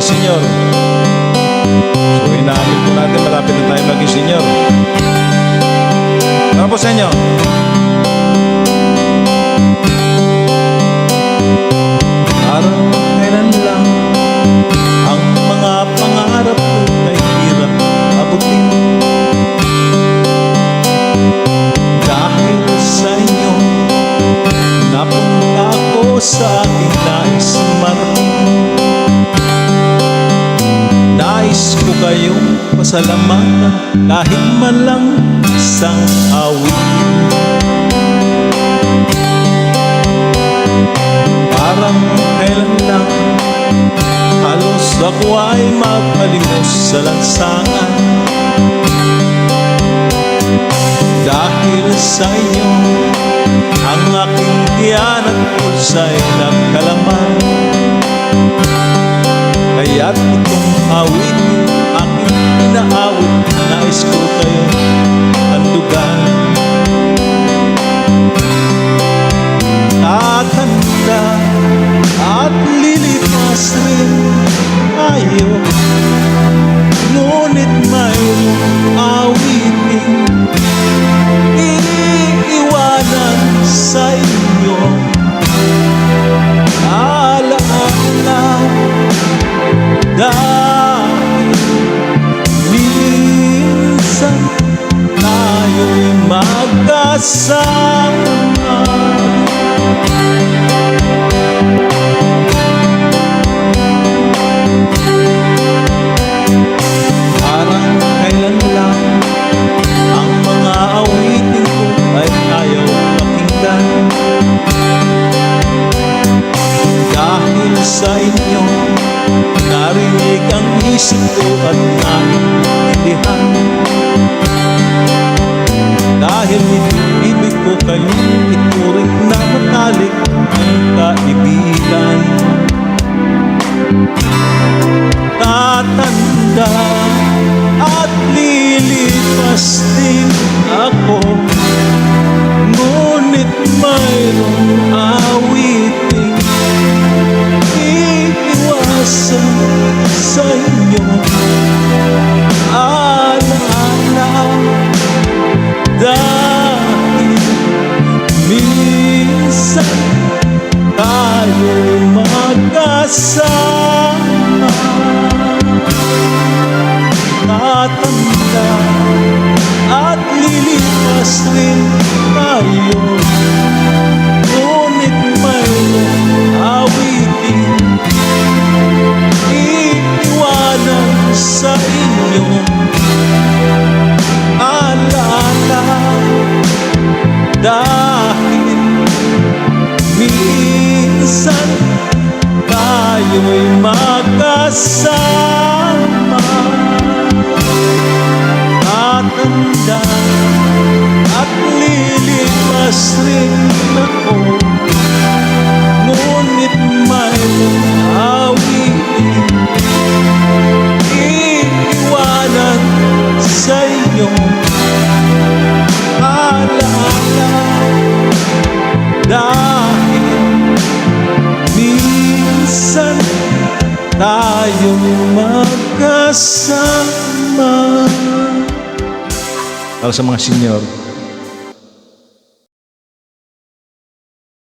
senior. So inaamin po natin, malapit na tayo maging senior. Ano po sa inyo? Parang kailan lang ang mga pangarap ko ay hirap abutin. Dahil sa inyo, napunta ako sa aking nais marating. Nais ko kayong pasalamatan kahit man lang isang awit. Parang kailan lang halos ako ay mapalimos sa lansangan. Dahil sa inyo, ang aking tiyan at pulsa'y nagkalaman. Kaya't itong awitin, aking inaawit, nais ko kayo handugan. Tatanda at lilipas rin tayo, ngunit mayroong awitin iiwanan sa inyo. Alaala dahil minsan tayo'y magkasama. Parang kailan lang ang mga awitin ko ay ayaw pakinggan. Dahil sa inyo, narinig ang isip ko at naiintindihan. Dahil ibig ko kayong ituring na matalik ang kaibigan. Tatanda at lilipas din ako, ngunit mayroong awiting iiwasan sa inyo. Alaala dahil minsan tayo'y magkasama. Tatanda at lilipas rin tayo, ngunit mayroong awitin iiwanan sa inyo. Alaala dahil minsan tayo'y magkasama. Tatanda at lilipas rin ako, ngunit mayroong awitin iiwanan sa inyo. Alaala dahil minsan tayo'y magkasama. Para sa mga senior,